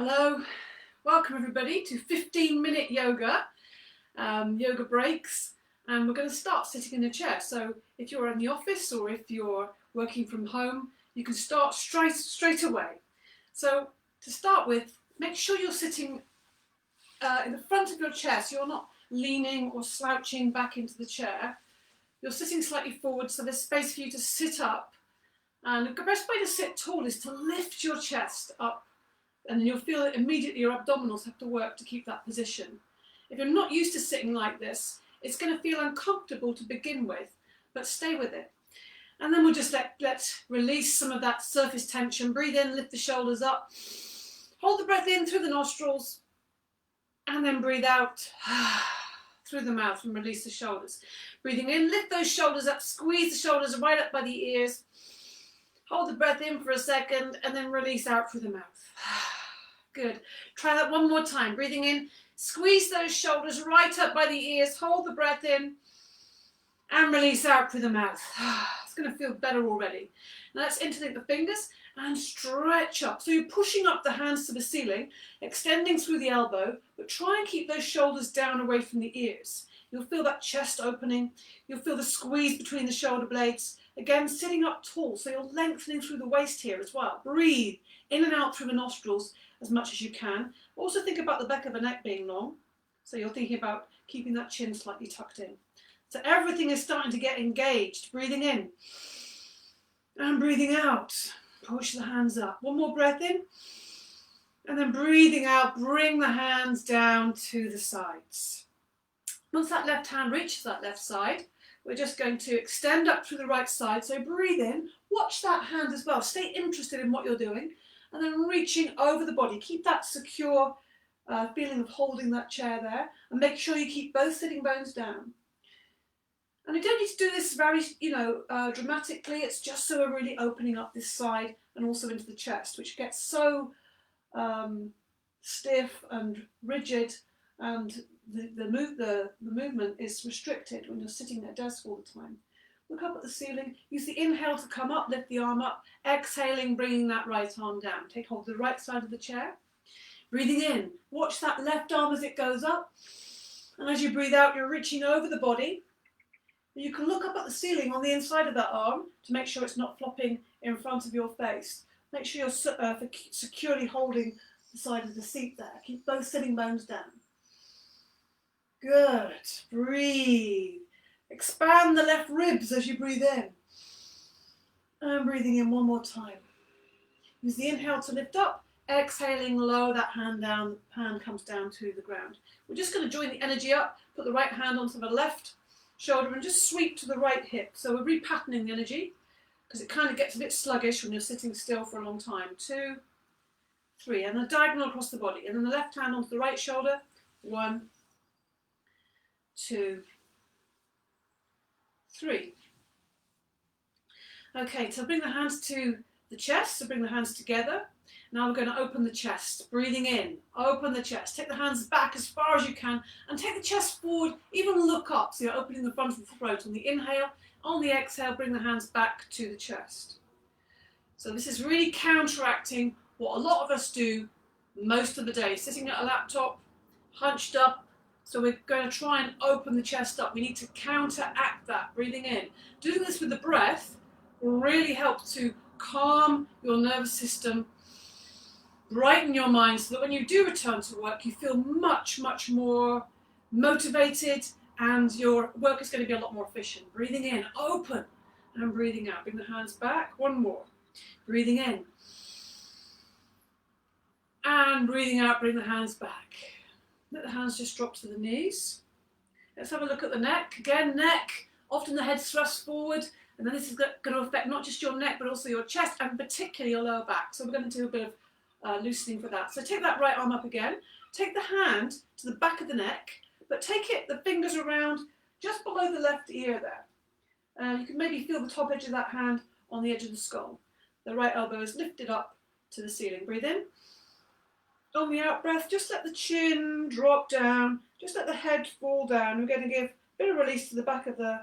Hello, welcome everybody to 15-minute yoga, yoga breaks, and we're going to start sitting in a chair. So if you're in the office or if you're working from home, you can start straight away. So to start with, make sure you're sitting in the front of your chair, so you're not leaning or slouching back into the chair. You're sitting slightly forward, so there's space for you to sit up. And the best way to sit tall is to lift your chest up, and then you'll feel that immediately your abdominals have to work to keep that position. If you're not used to sitting like this, it's going to feel uncomfortable to begin with, but stay with it. And then we'll just let release some of that surface tension. Breathe in, lift the shoulders up. Hold the breath in through the nostrils, and then breathe out through the mouth and release the shoulders. Breathing in, lift those shoulders up, squeeze the shoulders right up by the ears. Hold the breath in for a second, and then release out through the mouth. Good. Try that one more time. Breathing in, squeeze those shoulders right up by the ears. Hold the breath in and release out through the mouth. It's going to feel better already. Now let's interlink the fingers and stretch up. So you're pushing up the hands to the ceiling, extending through the elbow, but try and keep those shoulders down away from the ears. You'll feel that chest opening. You'll feel the squeeze between the shoulder blades. Again, sitting up tall, so you're lengthening through the waist here as well. Breathe in and out through the nostrils as much as you can. Also think about the back of the neck being long. So you're thinking about keeping that chin slightly tucked in. So everything is starting to get engaged. Breathing in and breathing out. Push the hands up. One more breath in. And then breathing out, bring the hands down to the sides. Once that left hand reaches that left side, we're just going to extend up through the right side. So breathe in, watch that hand as well. Stay interested in what you're doing. And then reaching over the body. Keep that secure feeling of holding that chair there. And make sure you keep both sitting bones down. And you don't need to do this very, dramatically. It's just so we're really opening up this side and also into the chest, which gets so stiff and rigid, and the movement is restricted when you're sitting at a desk all the time. Look up at the ceiling. Use the inhale to come up, lift the arm up. Exhaling, bringing that right arm down. Take hold of the right side of the chair. Breathing in. Watch that left arm as it goes up. And as you breathe out, you're reaching over the body. You can look up at the ceiling on the inside of that arm to make sure it's not flopping in front of your face. Make sure you're securely holding the side of the seat there. Keep both sitting bones down. Good. Breathe. Expand the left ribs as you breathe in. And breathing in one more time. Use the inhale to lift up. Exhaling, lower that hand down. The hand comes down to the ground. We're just going to join the energy up. Put the right hand onto the left shoulder and just sweep to the right hip. So we're repatterning the energy because it kind of gets a bit sluggish when you're sitting still for a long time. 2, 3. And a diagonal across the body. And then the left hand onto the right shoulder. 1, 2, 3. Okay, so bring the hands to the chest, so bring the hands together. Now we're going to open the chest. Breathing in, open the chest. Take the hands back as far as you can and take the chest forward, even look up. So you're opening the front of the throat on the inhale. On the exhale, bring the hands back to the chest. So this is really counteracting what a lot of us do most of the day, sitting at a laptop, hunched up. So we're going to try and open the chest up. We need to counteract that, breathing in. Doing this with the breath will really help to calm your nervous system, brighten your mind, so that when you do return to work, you feel much, much more motivated and your work is going to be a lot more efficient. Breathing in, open, and breathing out. Bring the hands back. One more. Breathing in. And breathing out, bring the hands back. Let the hands just drop to the knees. Let's have a look at the neck. Again, neck, often the head's thrust forward, and then this is going to affect not just your neck, but also your chest, and particularly your lower back. So we're going to do a bit of loosening for that. So take that right arm up again. Take the hand to the back of the neck, but take it, the fingers around just below the left ear there. You can maybe feel the top edge of that hand on the edge of the skull. The right elbow is lifted up to the ceiling. Breathe in. On the out breath, just let the chin drop down, just let the head fall down. We're going to give a bit of release to the back of the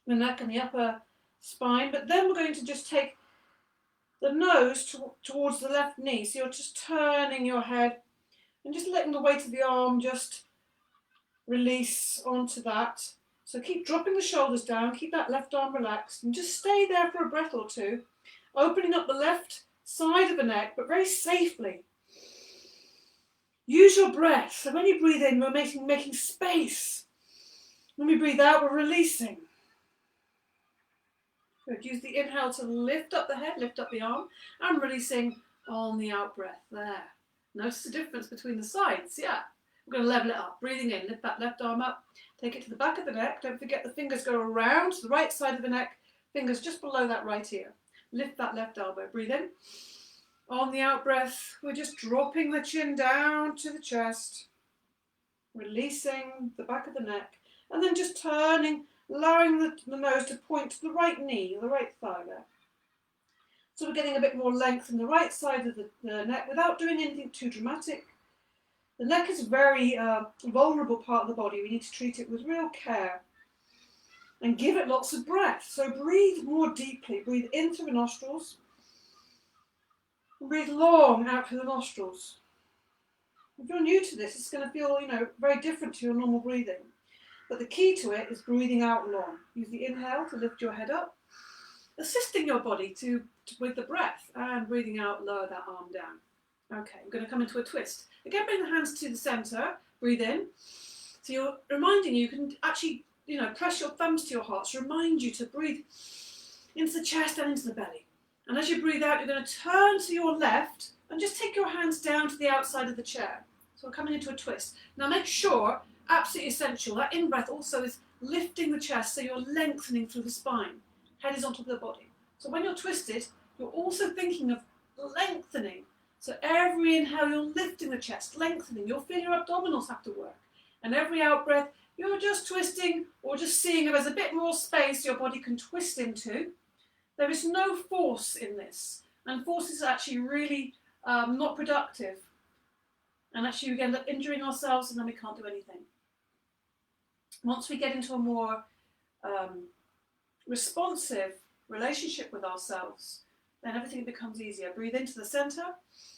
neck and the upper spine, but then we're going to just take the nose towards the left knee. So you're just turning your head and just letting the weight of the arm just release onto that. So keep dropping the shoulders down, keep that left arm relaxed, and just stay there for a breath or two, opening up the left side of the neck, but very safely. Use your breath. So when you breathe in, we're making space. When we breathe out, we're releasing. Good. Use the inhale to lift up the head, lift up the arm, and releasing on the out breath. There. Notice the difference between the sides. Yeah. We're going to level it up. Breathing in, lift that left arm up, take it to the back of the neck. Don't forget the fingers go around to the right side of the neck, fingers just below that right ear. Lift that left elbow. Breathe in. On the out breath, we're just dropping the chin down to the chest, releasing the back of the neck, and then just turning, allowing the nose to point to the right knee, the right thigh there. So we're getting a bit more length in the right side of the neck without doing anything too dramatic. The neck is a very vulnerable part of the body. We need to treat it with real care and give it lots of breath. So breathe more deeply. Breathe in through the nostrils. And breathe long out through the nostrils. If you're new to this, it's going to feel, very different to your normal breathing. But the key to it is breathing out long. Use the inhale to lift your head up, assisting your body with the breath, and breathing out, lower that arm down. Okay, we're going to come into a twist. Again, bring the hands to the centre, breathe in. So you're reminding you can actually, press your thumbs to your heart to remind you to breathe into the chest and into the belly. And as you breathe out, you're going to turn to your left and just take your hands down to the outside of the chair. So we're coming into a twist. Now make sure, absolutely essential, that in-breath also is lifting the chest so you're lengthening through the spine. Head is on top of the body. So when you're twisted, you're also thinking of lengthening. So every inhale, you're lifting the chest, lengthening. You'll feel your abdominals have to work. And every out breath, you're just twisting or just seeing if there's a bit more space your body can twist into. There is no force in this. And force is actually really not productive. And actually we end up injuring ourselves and then we can't do anything. Once we get into a more responsive relationship with ourselves, then everything becomes easier. Breathe into the centre,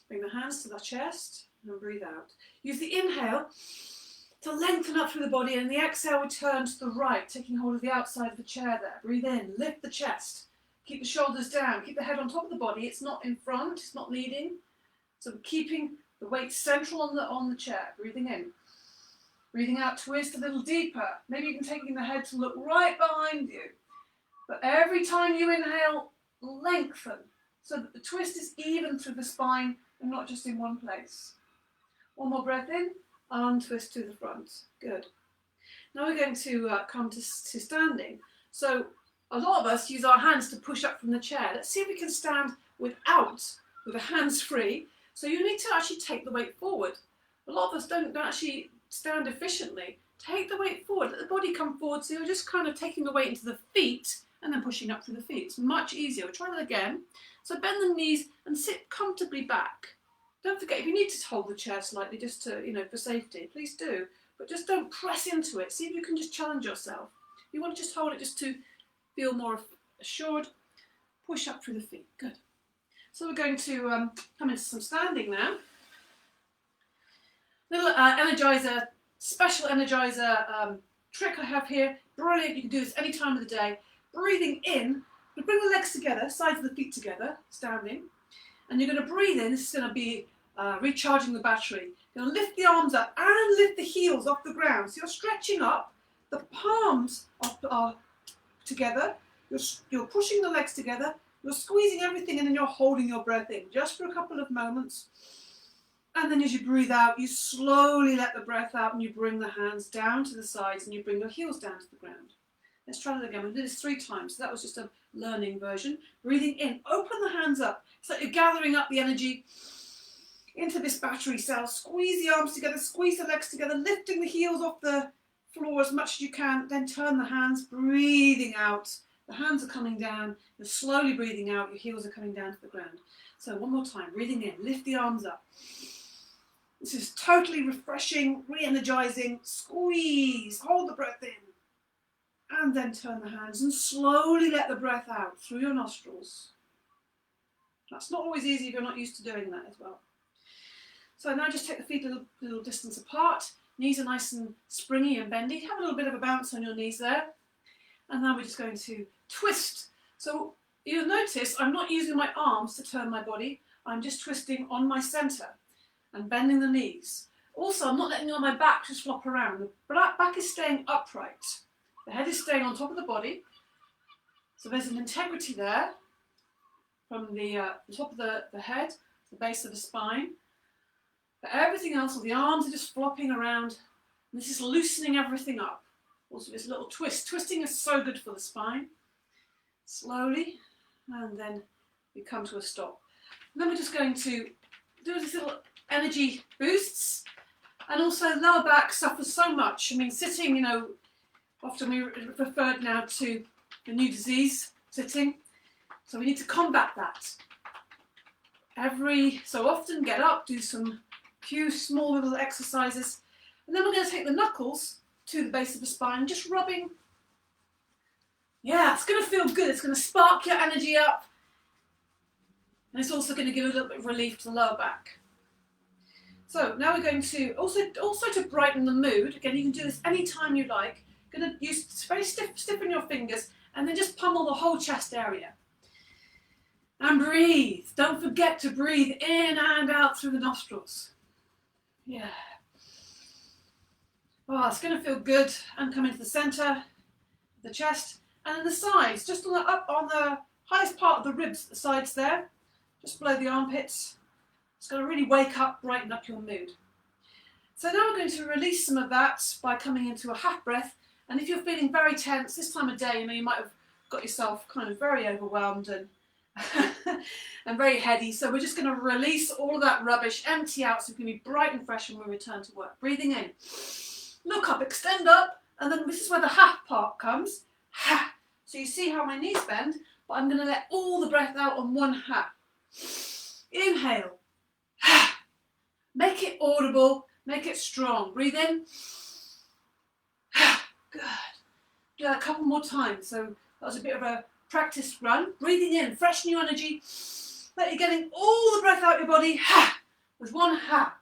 bring the hands to the chest, and breathe out. Use the inhale to lengthen up through the body, and the exhale we turn to the right, taking hold of the outside of the chair there. Breathe in, lift the chest, keep the shoulders down, keep the head on top of the body. It's not in front, it's not leading. So keeping the weight central on the chair. Breathing in. Breathing out, twist a little deeper. Maybe even taking the head to look right behind you. But every time you inhale, lengthen, so that the twist is even through the spine and not just in one place. One more breath in, and twist to the front. Good. Now we're going to come to standing. So a lot of us use our hands to push up from the chair. Let's see if we can stand with the hands free. So you need to actually take the weight forward. A lot of us don't actually stand efficiently. Take the weight forward, let the body come forward, so you're just kind of taking the weight into the feet and then pushing up through the feet. It's much easier. We'll try that again. So bend the knees and sit comfortably back. Don't forget, if you need to hold the chair slightly just to, for safety, please do. But just don't press into it. See if you can just challenge yourself. You want to just hold it just to feel more assured. Push up through the feet. Good. So we're going to come into some standing now. Little energizer, special energizer trick I have here. Brilliant. You can do this any time of the day. Breathing in, you bring the legs together, sides of the feet together, standing. And you're going to breathe in. This is going to be recharging the battery. You're going to lift the arms up and lift the heels off the ground. So you're stretching up. The palms are together. You're pushing the legs together. You're squeezing everything in and you're holding your breath in just for a couple of moments. And then as you breathe out, you slowly let the breath out and you bring the hands down to the sides and you bring your heels down to the ground. Let's try that again. We'll do this 3 times. So that was just a learning version. Breathing in, open the hands up. So you're gathering up the energy into this battery cell. Squeeze the arms together, squeeze the legs together, lifting the heels off the floor as much as you can. Then turn the hands, breathing out. The hands are coming down. You're slowly breathing out. Your heels are coming down to the ground. So one more time. Breathing in, lift the arms up. This is totally refreshing, re-energizing. Squeeze, hold the breath in. And then turn the hands and slowly let the breath out through your nostrils. That's not always easy if you're not used to doing that as well. So now just take the feet a little distance apart. Knees are nice and springy and bendy. Have a little bit of a bounce on your knees there. And now we're just going to twist. So you'll notice I'm not using my arms to turn my body. I'm just twisting on my centre and bending the knees. Also, I'm not letting my back just flop around. The back is staying upright. The head is staying on top of the body. So there's an integrity there from the top of the head to the base of the spine. But everything else, all the arms are just flopping around. And this is loosening everything up. Also this little twist. Twisting is so good for the spine. Slowly, and then we come to a stop. And then we're just going to do these little energy boosts. And also lower back suffers so much. I mean, sitting, you know, often we referred now to the new disease, sitting. So we need to combat that. Every so often, get up, do some few small little exercises. And then we're going to take the knuckles to the base of the spine, just rubbing. Yeah, it's going to feel good. It's going to spark your energy up. And it's also going to give a little bit of relief to the lower back. So now we're going to, also to brighten the mood, again you can do this anytime you like, going to use very stiffen your fingers and then just pummel the whole chest area. And breathe. Don't forget to breathe in and out through the nostrils. Yeah. Oh, it's going to feel good. And come into the centre, the chest, and then the sides, just on the highest part of the ribs, the sides there, just below the armpits. It's going to really wake up, brighten up your mood. So now we're going to release some of that by coming into a half breath. And if you're feeling very tense this time of day, you know, you might have got yourself kind of very overwhelmed and and very heady. So we're just going to release all of that rubbish, empty out, so we can be bright and fresh when we return to work. Breathing in, look up, extend up, and then this is where the half part comes. Ha. So you see how my knees bend, but I'm going to let all the breath out on one half. Inhale. Make it audible, make it strong. Breathe in. Good. Do that a couple more times. So that was a bit of a practice run. Breathing in, fresh new energy. Let you getting all the breath out of your body. With one ha.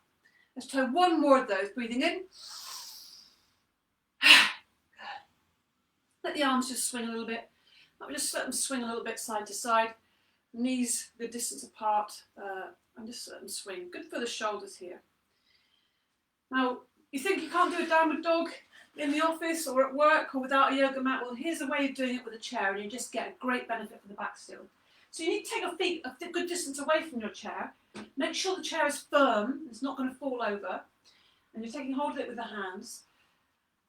Let's try one more of those. Breathing in. Good. Let the arms just swing a little bit. Just let them swing a little bit side to side. Knees a good distance apart. And just let them swing. Good for the shoulders here. Now, you think you can't do a downward dog in the office or at work or without a yoga mat? Well, here's a way of doing it with a chair, and you just get a great benefit for the back still. So you need to take your feet a good distance away from your chair. Make sure the chair is firm. It's not going to fall over. And you're taking hold of it with the hands.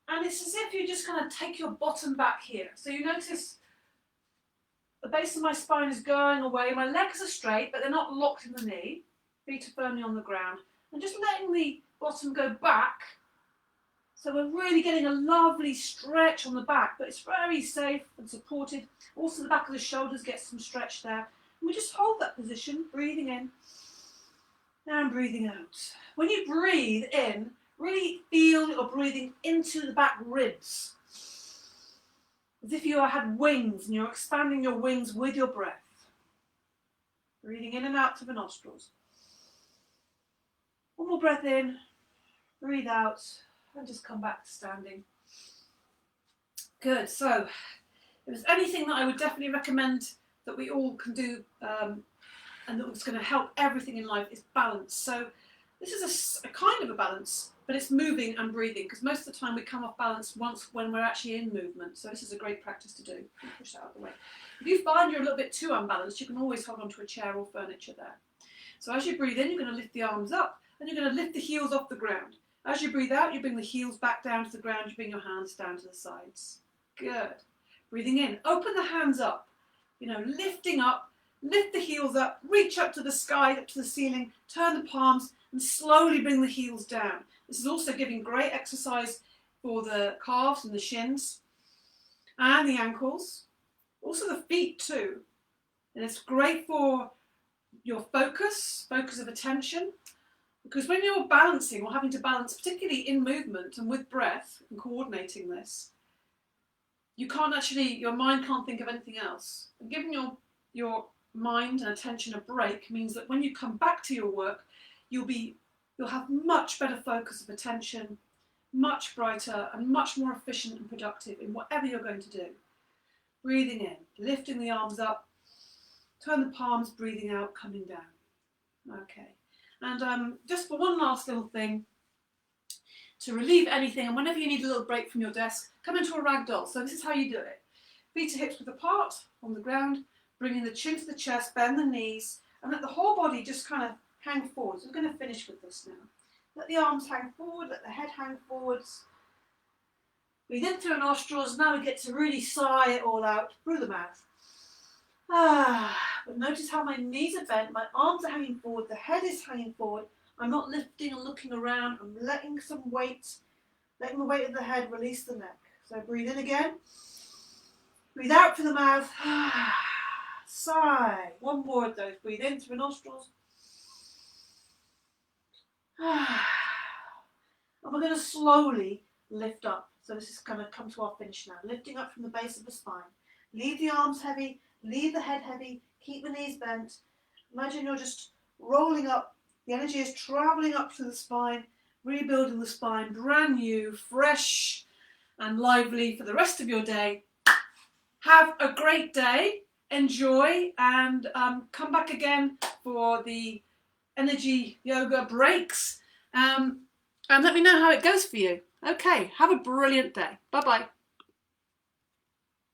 And it's as if you just kind of take your bottom back here. So you notice the base of my spine is going away. My legs are straight, but they're not locked in the knee. Feet are firmly on the ground. And just letting the bottom go back. So we're really getting a lovely stretch on the back, but it's very safe and supported. Also the back of the shoulders gets some stretch there. And we just hold that position, breathing in and breathing out. When you breathe in, really feel you're breathing into the back ribs. As if you had wings and you're expanding your wings with your breath. Breathing in and out to the nostrils. One more breath in, breathe out, and just come back to standing. Good, so if there's anything that I would definitely recommend that we all can do and that's going to help everything in life is balance. So this is a kind of a balance, but it's moving and breathing, because most of the time we come off balance when we're actually in movement. So this is a great practice to do. Push that out of the way. If you find you're a little bit too unbalanced, you can always hold onto a chair or furniture there. So as you breathe in, you're going to lift the arms up and you're going to lift the heels off the ground. As you breathe out, you bring the heels back down to the ground, you bring your hands down to the sides. Good. Breathing in, open the hands up, lifting up, lift the heels up, reach up to the sky, up to the ceiling, turn the palms and slowly bring the heels down. This is also giving great exercise for the calves and the shins and the ankles, also the feet too. And it's great for your focus of attention, because when you're balancing or having to balance, particularly in movement and with breath and coordinating this, you can't actually, your mind can't think of anything else. And given your mind and attention a break means that when you come back to your work, you'll have much better focus of attention, much brighter and much more efficient and productive in whatever you're going to do. Breathing in, lifting the arms up, turn the palms, breathing out, coming down. Okay, and just for one last little thing, to relieve anything, and whenever you need a little break from your desk, come into a ragdoll. So this is how you do it. Feet to hips width apart on the ground, bringing the chin to the chest, bend the knees, and let the whole body just kind of hang forward. So we're going to finish with this now. Let the arms hang forward, let the head hang forwards. Breathe in through the nostrils. Now we get to really sigh it all out through the mouth. But notice how my knees are bent, my arms are hanging forward, the head is hanging forward. I'm not lifting and looking around. I'm letting some weight, letting the weight of the head release the neck. So breathe in again. Breathe out through the mouth. Sigh. One more of those. Breathe in through the nostrils. And we're going to slowly lift up. So this is going to come to our finish now. Lifting up from the base of the spine. Leave the arms heavy. Leave the head heavy. Keep the knees bent. Imagine you're just rolling up. The energy is travelling up through the spine, rebuilding the spine, brand new, fresh and lively for the rest of your day. Have a great day, enjoy, and come back again for the energy yoga breaks, and let me know how it goes for you. Okay, have a brilliant day. Bye-bye.